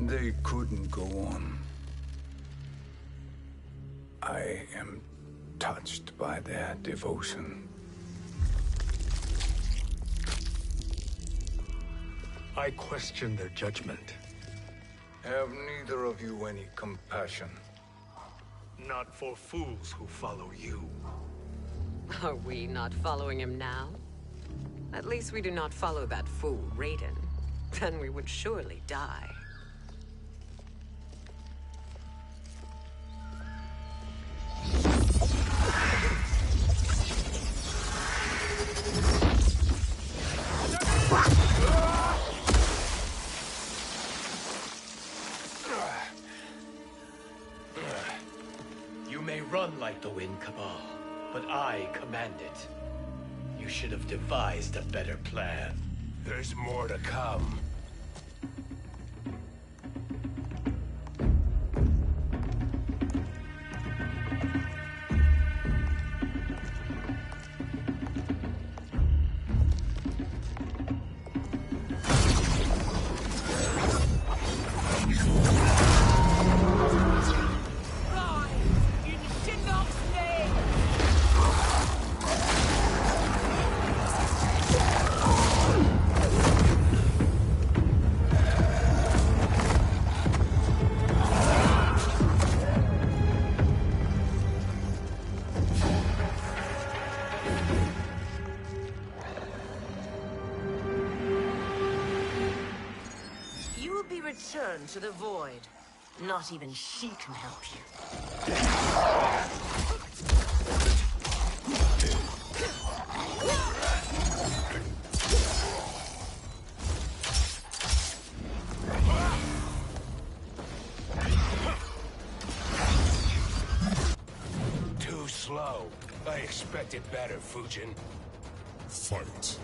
They couldn't go on. I am touched by their devotion. I question their judgment. Have neither of you any compassion? Not for fools who follow you. Are we not following him now? At least we do not follow that fool, Raiden. Then we would surely die. You may run like the wind, Cabal, but I command it. You should have devised a better plan. There's more to come. Return to the void. Not even she can help you. Too slow. I expected better, Fujin. Fight.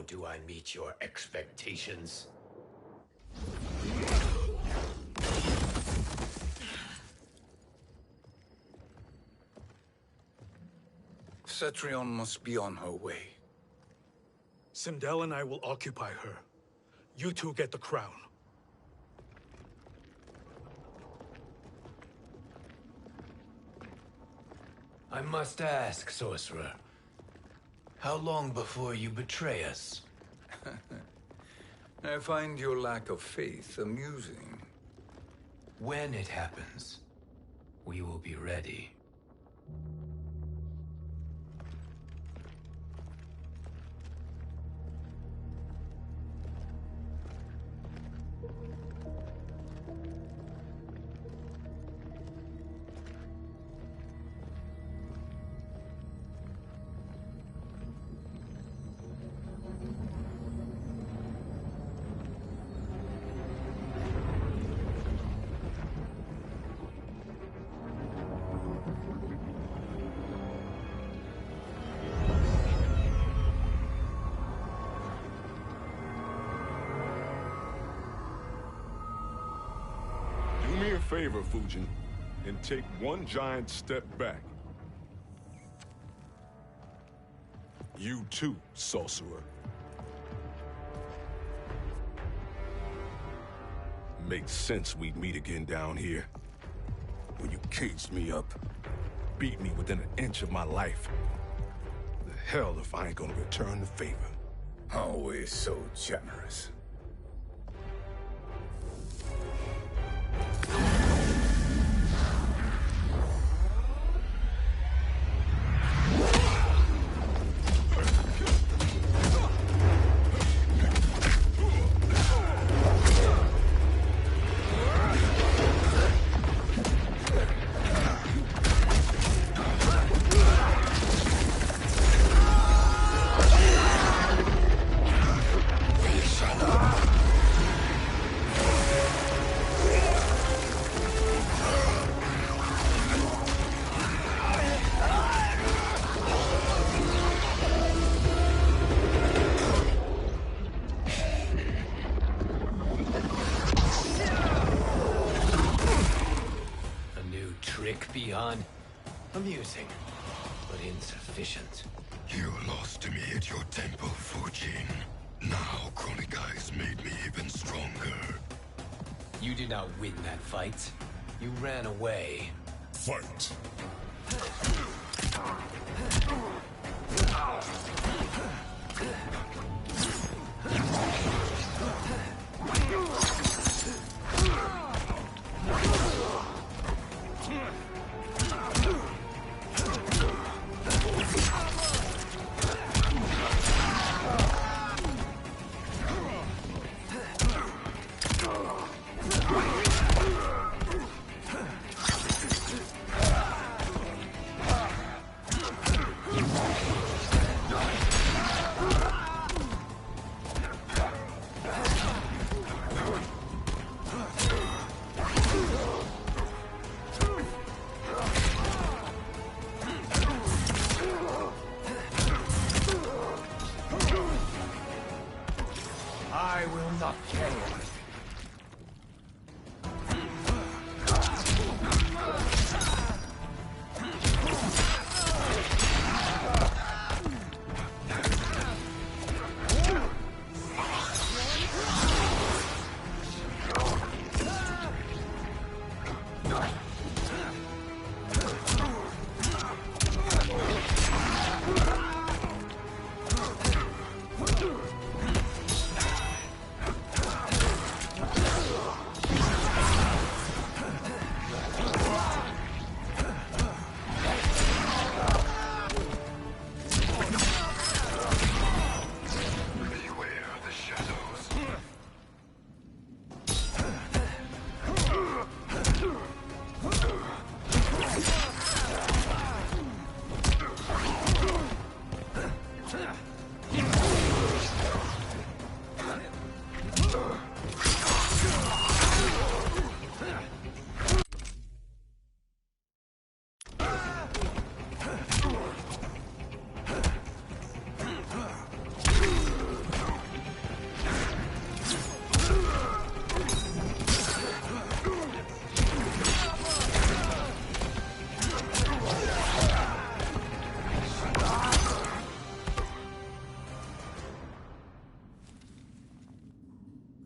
Do I meet your expectations? Cetrion must be on her way. Sindel and I will occupy her. You two get the crown. I must ask, sorcerer. How long before you betray us? I find your lack of faith amusing. When it happens, we will be ready. favor, Fujin, and take one giant step back. You too, sorcerer. Makes sense we'd meet again down here. When you caged me up, beat me within an inch of my life. The hell if I ain't gonna return the favor. Always so generous. Beyond amusing, but insufficient. You lost to me at your temple, Fujin. Now Chronic Eyes made me even stronger. You did not win that fight. You ran away. Fight! I will not care.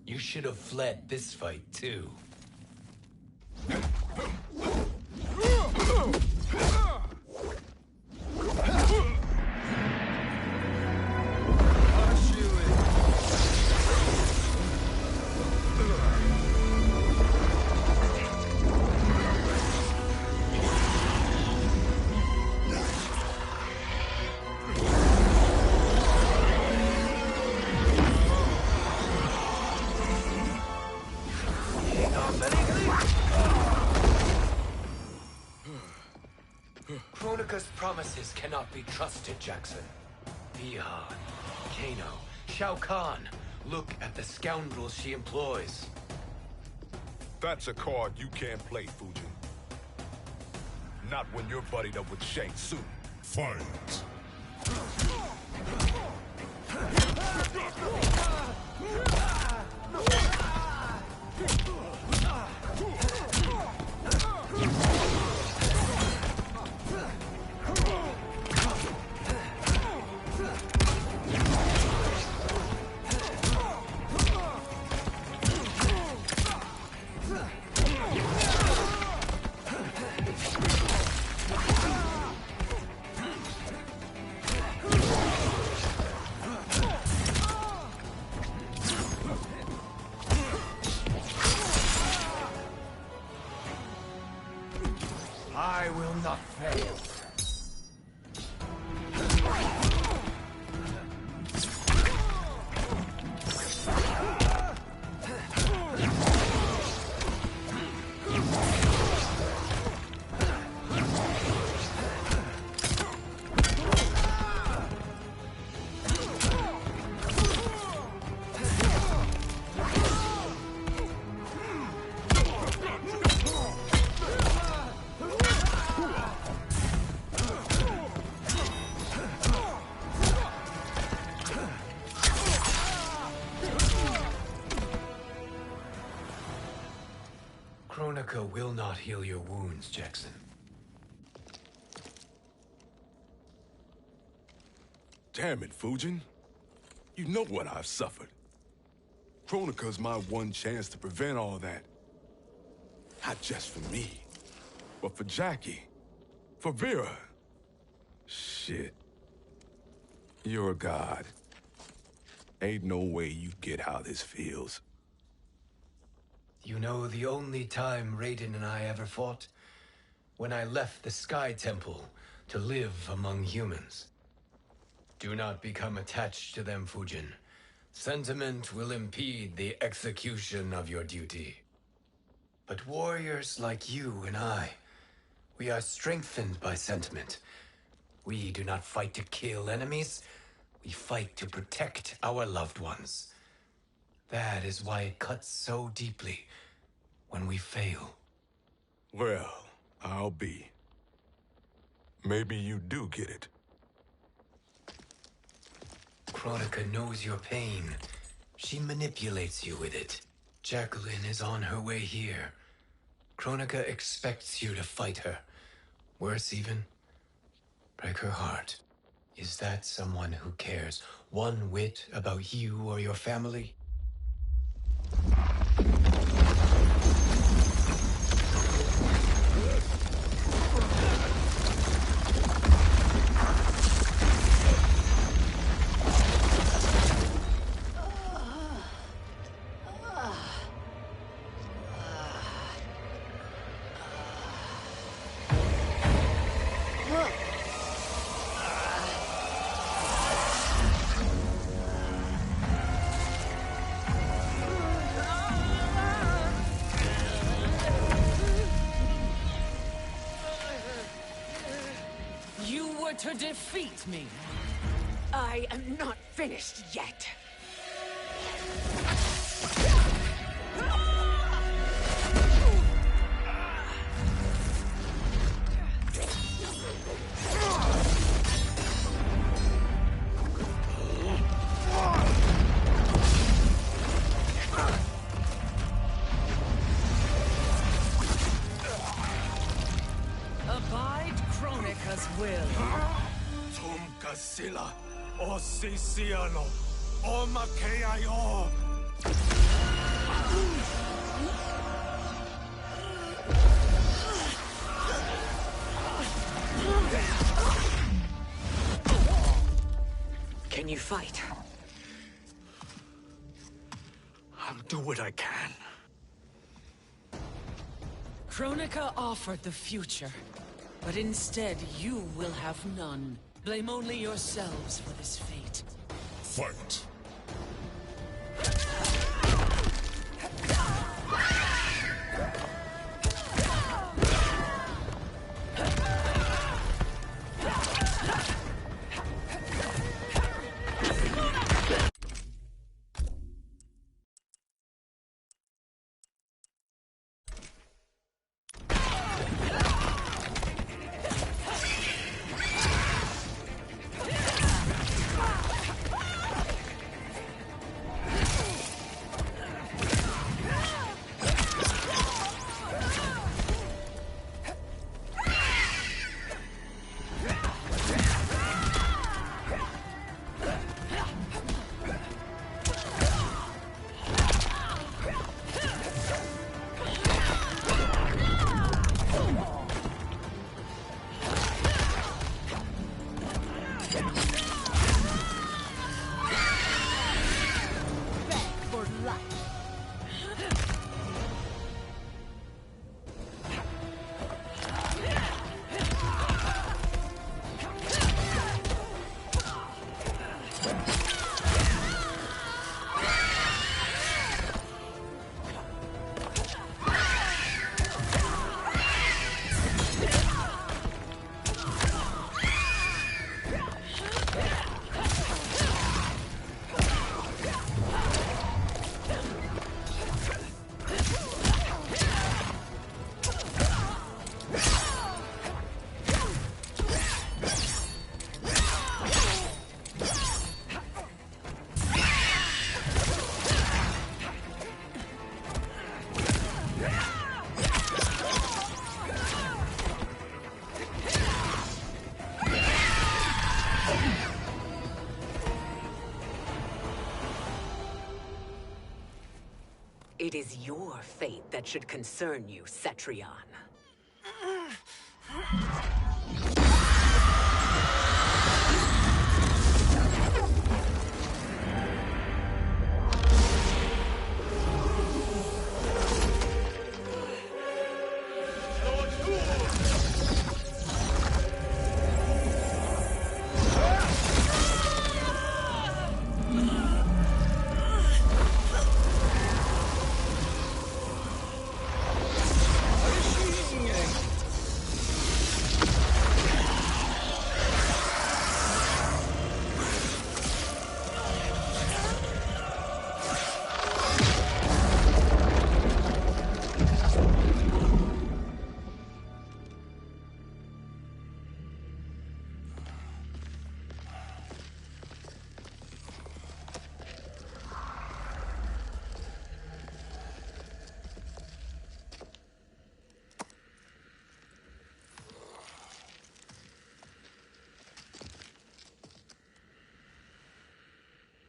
You should have fled this fight, too. Kronika's promises cannot be trusted, Jackson. Bihan, Kano, Shao Kahn. Look at the scoundrels she employs. That's a card you can't play, Fujin. Not when you're buddied up with Shang Tsung. Fight! not fail. Kronika will not heal your wounds, Jackson. Damn it, Fujin. You know what I've suffered. Kronika's my one chance to prevent all that. Not just for me, but for Jackie, for Vera. Shit. You're a god. Ain't no way you get how this feels. You know the only time Raiden and I ever fought? When I left the Sky Temple to live among humans. Do not become attached to them, Fujin. Sentiment will impede the execution of your duty. But warriors like you and I, we are strengthened by sentiment. We do not fight to kill enemies. We fight to protect our loved ones. That is why it cuts so deeply when we fail. Well, I'll be. Maybe you do get it. Kronika knows your pain. She manipulates you with it. Jacqueline is on her way here. Kronika expects you to fight her. Worse even, break her heart. Is that someone who cares one whit about you or your family? To defeat me. I am not finished yet. Abide Kronika's will. Sila, o Sisiano, o Makeayo. Can you fight? I'll do what I can. Kronika offered the future, but instead you will have none. Blame only yourselves for this fate. Fight! It is your fate that should concern you, Cetrion.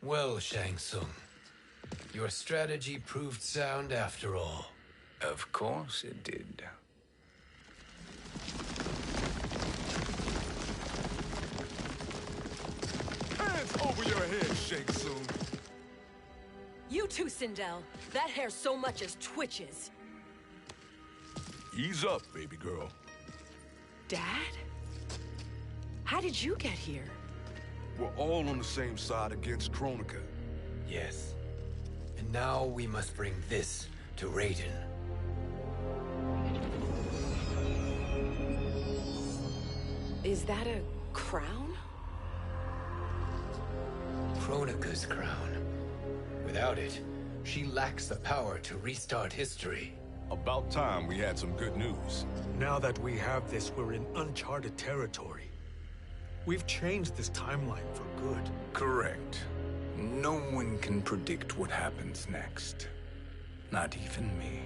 Well, Shang Tsung, your strategy proved sound after all. Of course it did. Hands over your head, Shang Tsung. You too, Sindel. That hair so much as twitches. Ease up, baby girl. Dad? How did you get here? We're all on the same side against Kronika. Yes. And now we must bring this to Raiden. Is that a crown? Kronika's crown. Without it, she lacks the power to restart history. About time we had some good news. Now that we have this, we're in uncharted territory. We've changed this timeline for good. Correct. No one can predict what happens next. Not even me.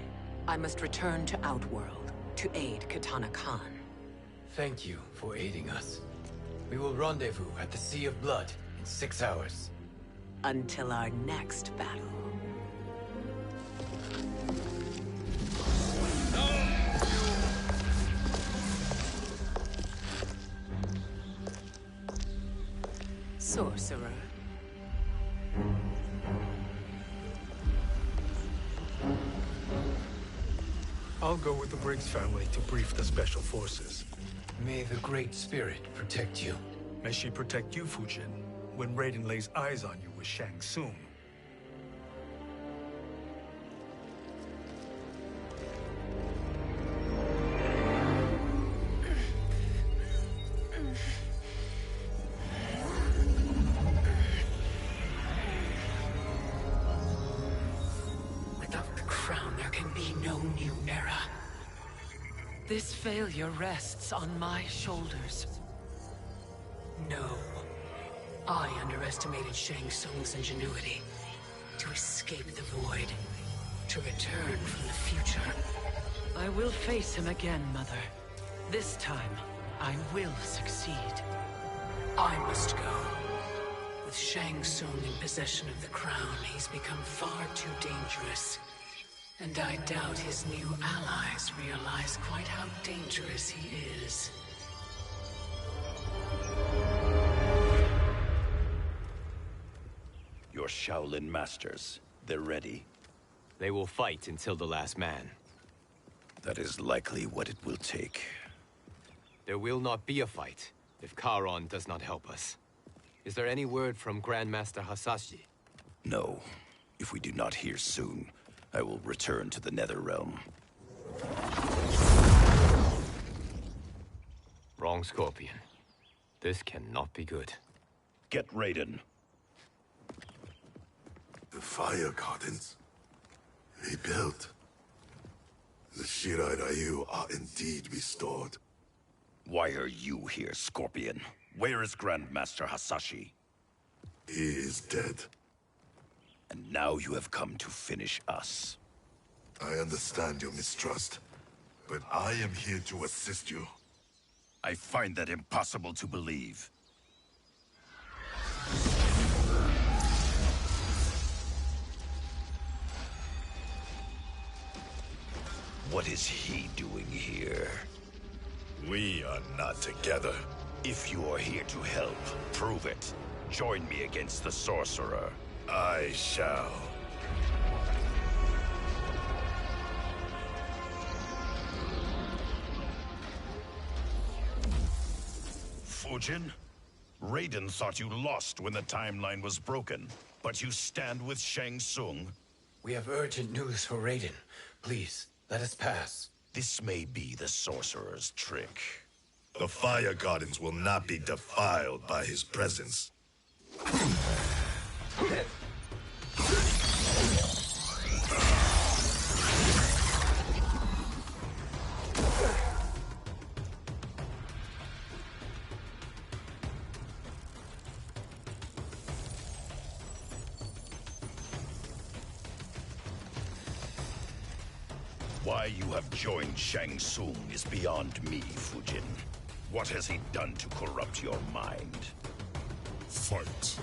I must return to Outworld to aid Katana Khan. Thank you for aiding us. We will rendezvous at the Sea of Blood in 6 hours. Until our next battle. Sorcerer. I'll go with the Briggs family to brief the Special Forces. May the Great Spirit protect you. May she protect you, Fujin, when Raiden lays eyes on you with Shang Tsung. Without the crown, there can be no new era. This failure rests on my shoulders. No. I underestimated Shang Tsung's ingenuity. To escape the void. To return from the future. I will face him again, Mother. This time, I will succeed. I must go. With Shang Tsung in possession of the crown, he's become far too dangerous. And I doubt his new allies realize quite how dangerous he is. Your Shaolin masters, they're ready. They will fight until the last man. That is likely what it will take. There will not be a fight if Charon does not help us. Is there any word from Grandmaster Hasashi? No. If we do not hear soon, I will return to the Netherrealm. Wrong, Scorpion. This cannot be good. Get Raiden. The fire gardens rebuilt. The Shirai Ryu are indeed restored. Why are you here, Scorpion? Where is Grandmaster Hasashi? He is dead. And now you have come to finish us. I understand your mistrust, but I am here to assist you. I find that impossible to believe. What is he doing here? We are not together. If you are here to help, prove it. Join me against the sorcerer. I shall. Fujin? Raiden thought you lost when the timeline was broken, but you stand with Shang Tsung. We have urgent news for Raiden. Please, let us pass. This may be the sorcerer's trick. The Fire Gardens will not be defiled by his presence. Why you have joined Shang Tsung is beyond me, Fujin. What has he done to corrupt your mind? Fight.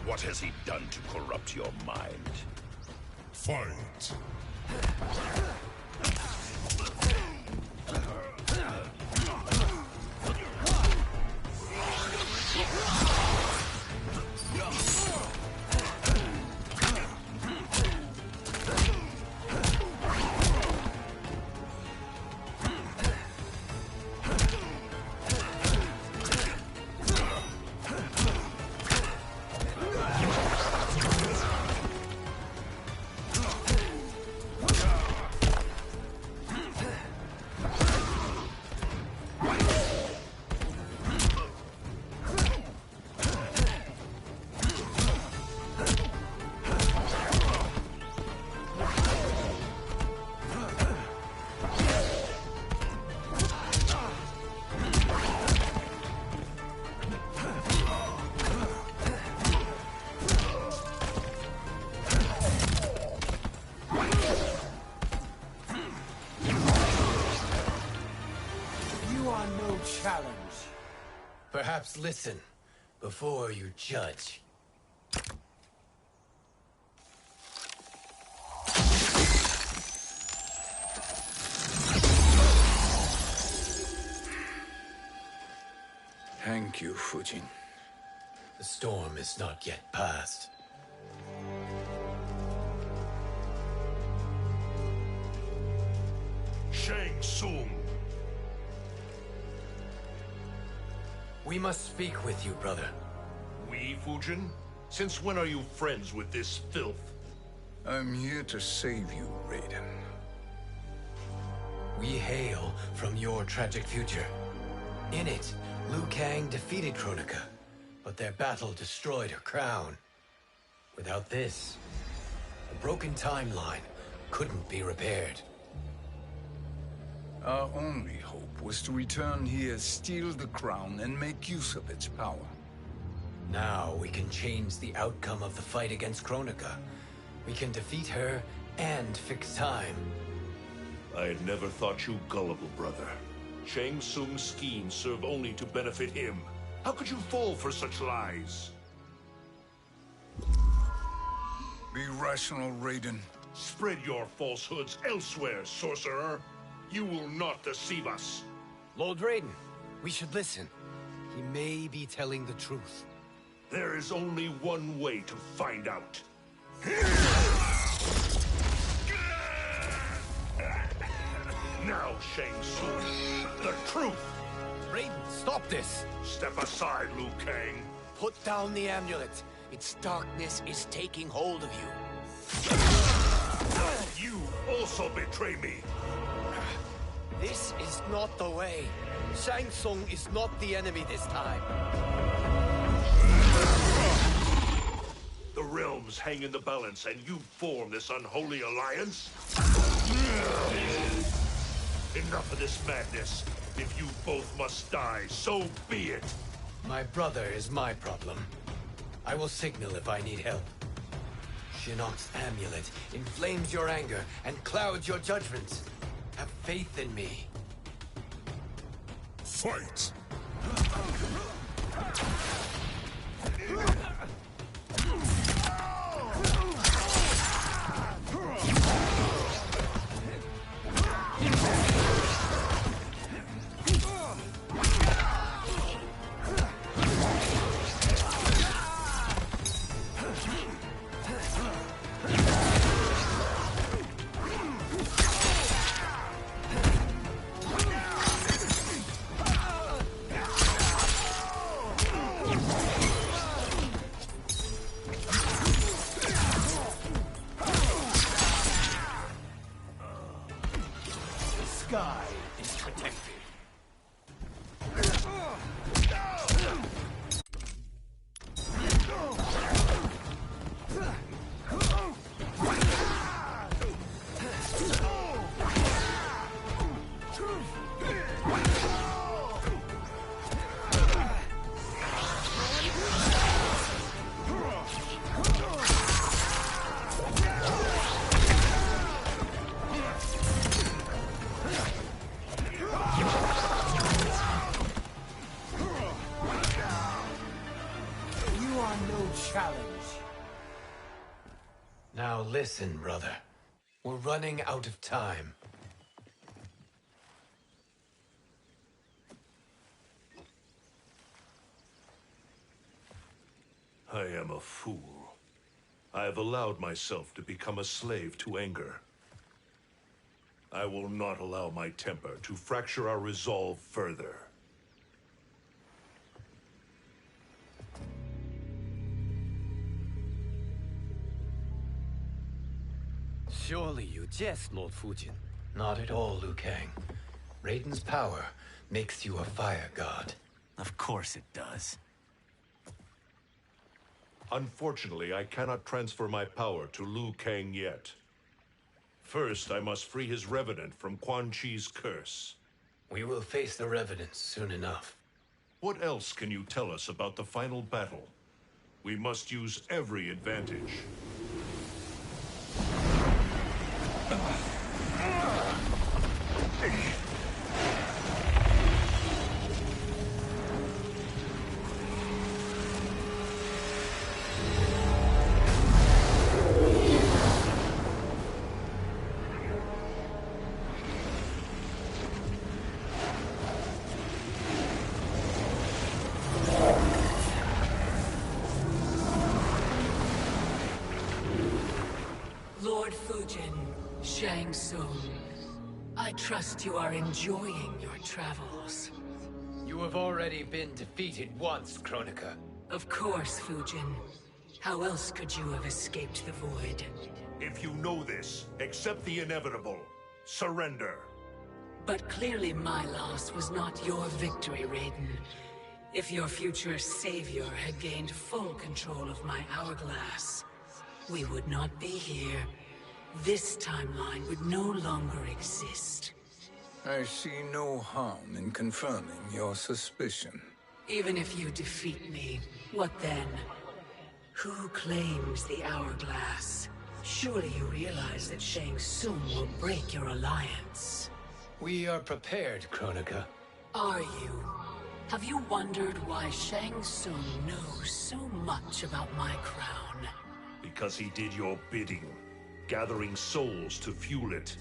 What has he done to corrupt your mind? Fight. Challenge. Perhaps listen before you judge. Thank you, Fujin. The storm is not yet past. Shang Tsung! We must speak with you, brother. We, Fujin? Since when are you friends with this filth? I'm here to save you, Raiden. We hail from your tragic future. In it, Liu Kang defeated Kronika, but their battle destroyed her crown. Without this, a broken timeline couldn't be repaired. Our only hope was to return here, steal the crown, and make use of its power. Now we can change the outcome of the fight against Kronika. We can defeat her and fix time. I had never thought you gullible, brother. Shang Tsung's schemes serve only to benefit him. How could you fall for such lies? Be rational, Raiden. Spread your falsehoods elsewhere, sorcerer. You will not deceive us. Lord Raiden, we should listen. He may be telling the truth. There is only one way to find out. Now, Shang Tsung, the truth! Raiden, stop this! Step aside, Liu Kang. Put down the amulet. Its darkness is taking hold of you. You also betray me. This is not the way. Shang Tsung is not the enemy this time. The realms hang in the balance, and you form this unholy alliance? Enough of this madness. If you both must die, so be it. My brother is my problem. I will signal if I need help. Shinnok's amulet inflames your anger and clouds your judgments. Have faith in me. Fight! Sky is protected. Now listen, brother. We're running out of time. I am a fool. I have allowed myself to become a slave to anger. I will not allow my temper to fracture our resolve further. Surely you jest, Lord Fujin. Not at all, Liu Kang. Raiden's power makes you a fire god. Of course it does. Unfortunately, I cannot transfer my power to Liu Kang yet. First, I must free his Revenant from Quan Chi's curse. We will face the Revenants soon enough. What else can you tell us about the final battle? We must use every advantage. Lord Fujin, Shang Tsung, I trust you are enjoying your travels. You have already been defeated once, Kronika. Of course, Fujin. How else could you have escaped the void? If you know this, accept the inevitable. Surrender. But clearly my loss was not your victory, Raiden. If your future savior had gained full control of my hourglass, we would not be here. This timeline would no longer exist. I see no harm in confirming your suspicion. Even if you defeat me, what then? Who claims the hourglass? Surely you realize that Shang Tsung will break your alliance. We are prepared, Kronika. Are you? Have you wondered why Shang Tsung knows so much about my crown? Because he did your bidding, gathering souls to fuel it.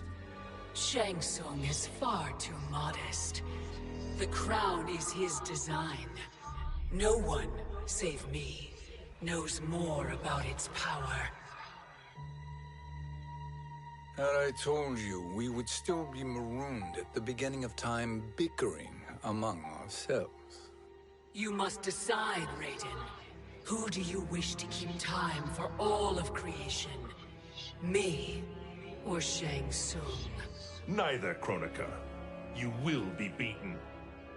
Shang Tsung is far too modest. The crown is his design. No one, save me, knows more about its power. Had I told you, we would still be marooned at the beginning of time, bickering among ourselves. You must decide, Raiden. Who do you wish to keep time for all of creation? Me or Shang Tsung? Neither, Kronika. You will be beaten.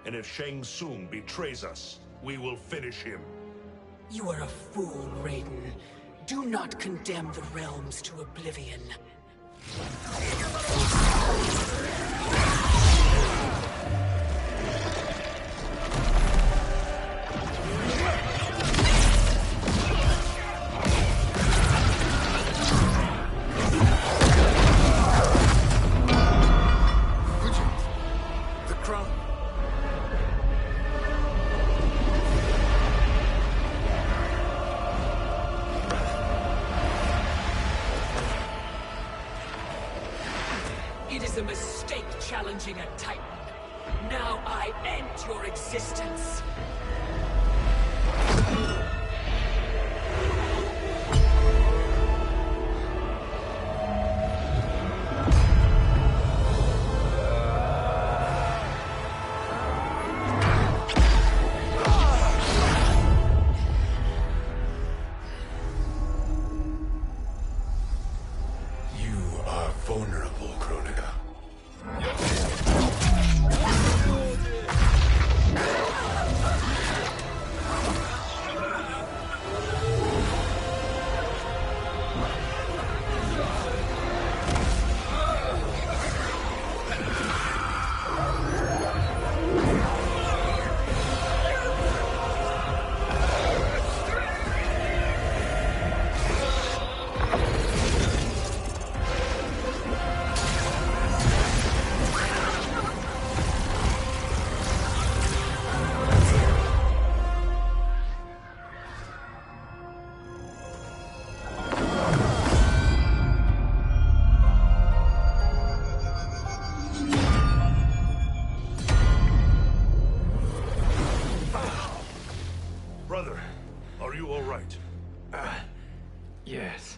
And if Shang Tsung betrays us, we will finish him. You are a fool, Raiden. Do not condemn the realms to oblivion. The crown. It is a mistake challenging a Titan. Now I end your existence. You are vulnerable, Kronika. Brother, are you all right? Yes.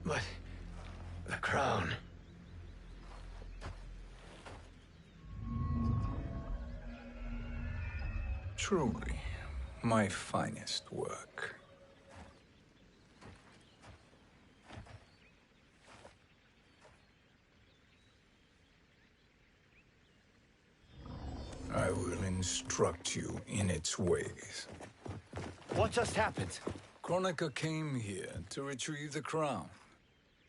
But... the crown... Truly, my finest work. I will instruct you in its ways. What just happened? Kronika came here to retrieve the crown.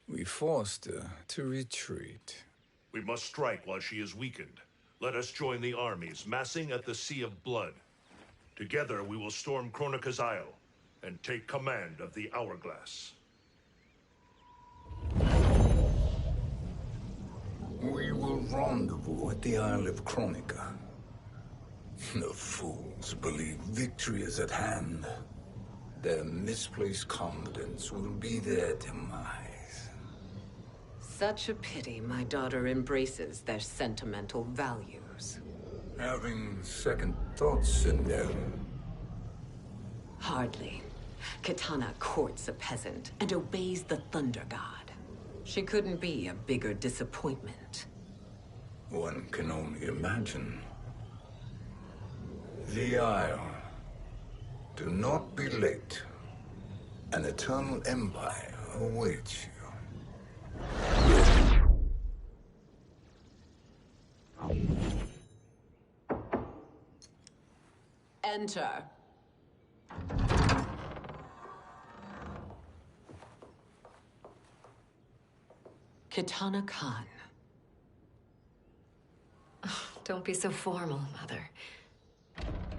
We forced her to retreat. We must strike while she is weakened. Let us join the armies, massing at the Sea of Blood. Together we will storm Kronika's Isle and take command of the Hourglass. We will rendezvous at the Isle of Kronika. The fools believe victory is at hand. Their misplaced confidence will be their demise. Such a pity my daughter embraces their sentimental values. Having second thoughts in them. Hardly. Kitana courts a peasant and obeys the Thunder God. She couldn't be a bigger disappointment. One can only imagine. The Isle. Do not be late. An eternal empire awaits you. Enter. Kitana Khan. Don't be so formal, Mother.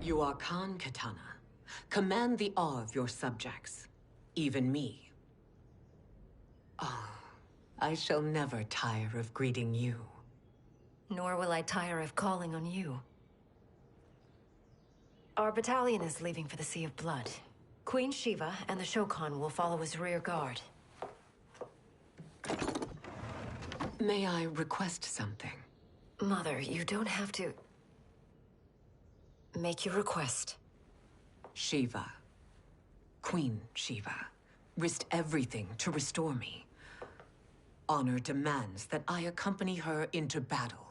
You are Khan Kitana. Command the awe of your subjects. Even me. Oh, I shall never tire of greeting you. Nor will I tire of calling on you. Our battalion is leaving for the Sea of Blood. Queen Shiva and the Shokan will follow as rear guard. May I request something? Mother, you don't have to... make your request. Shiva. Queen Shiva. Risked everything to restore me. Honor demands that I accompany her into battle.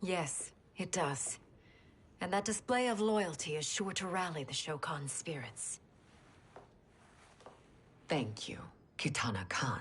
Yes, it does. And that display of loyalty is sure to rally the Shokan's spirits. Thank you, Kitana Khan.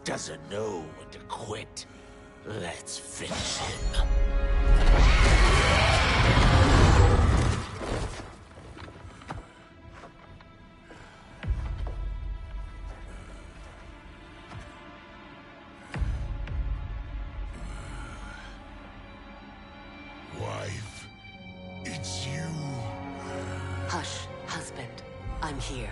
Doesn't know when to quit. Let's finish him. Wife, it's you. Hush, husband. I'm here.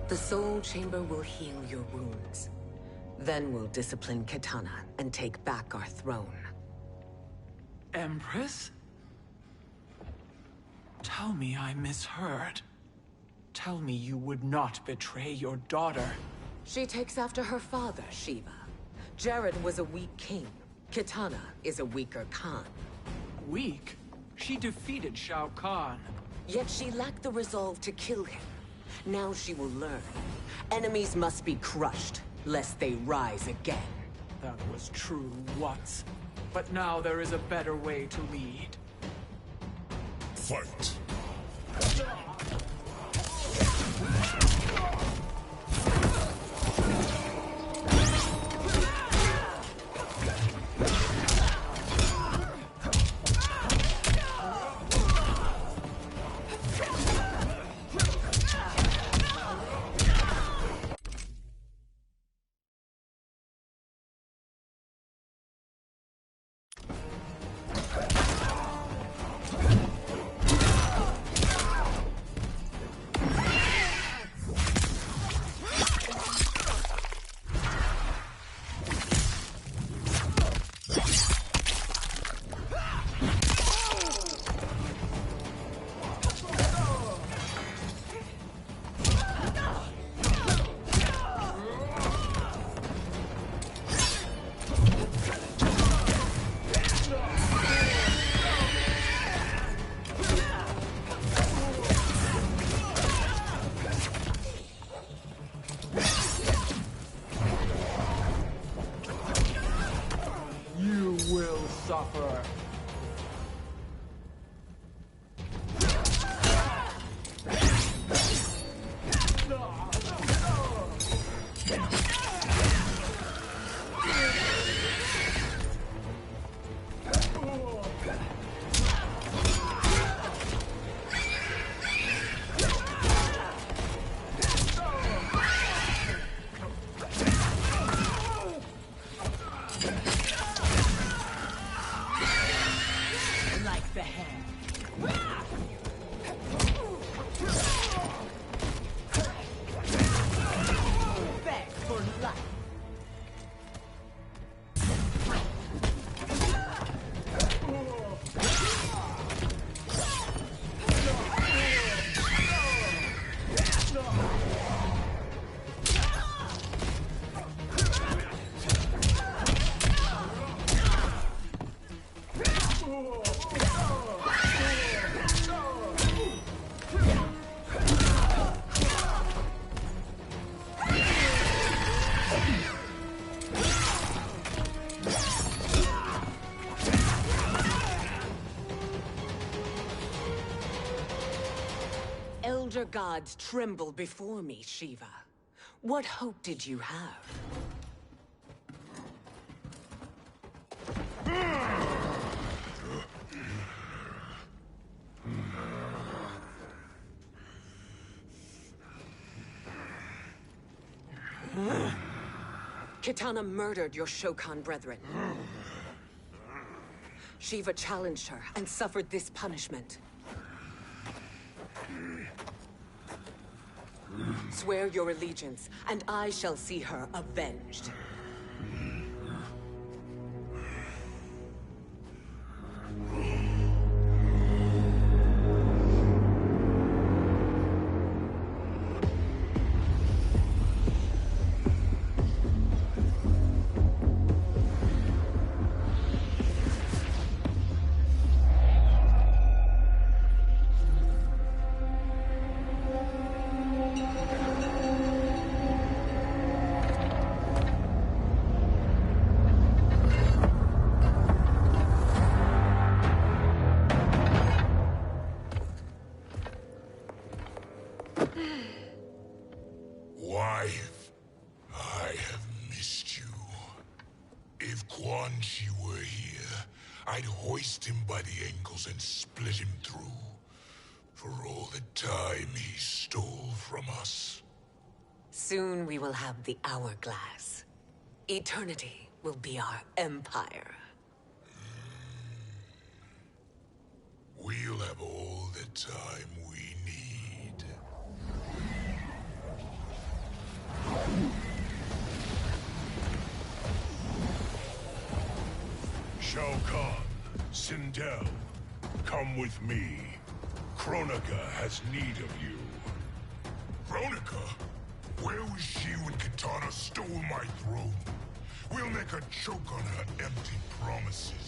The Soul Chamber will heal your wounds. Then we'll discipline Kitana and take back our throne. Empress? Tell me I misheard. Tell me you would not betray your daughter. She takes after her father, Shiva. Jared was a weak king. Kitana is a weaker Khan. Weak? She defeated Shao Kahn. Yet she lacked the resolve to kill him. Now she will learn. Enemies must be crushed, lest they rise again. That was true once. But now there is a better way to lead. Fight! Suffer. other gods tremble before me, Shiva. What hope did you have? Kitana murdered your Shokan brethren. Shiva challenged her and suffered this punishment. Swear your allegiance, and I shall see her avenged. Why? I have missed you. If Quan Chi were here, I'd hoist him by the ankles and split him through. For all the time he stole from us. Soon we will have the hourglass. Eternity will be our empire. We'll have all the time we need. Shao Kahn, Sindel, come with me. Kronika has need of you. Kronika? Where was she when Kitana stole my throne? We'll make her choke on her empty promises.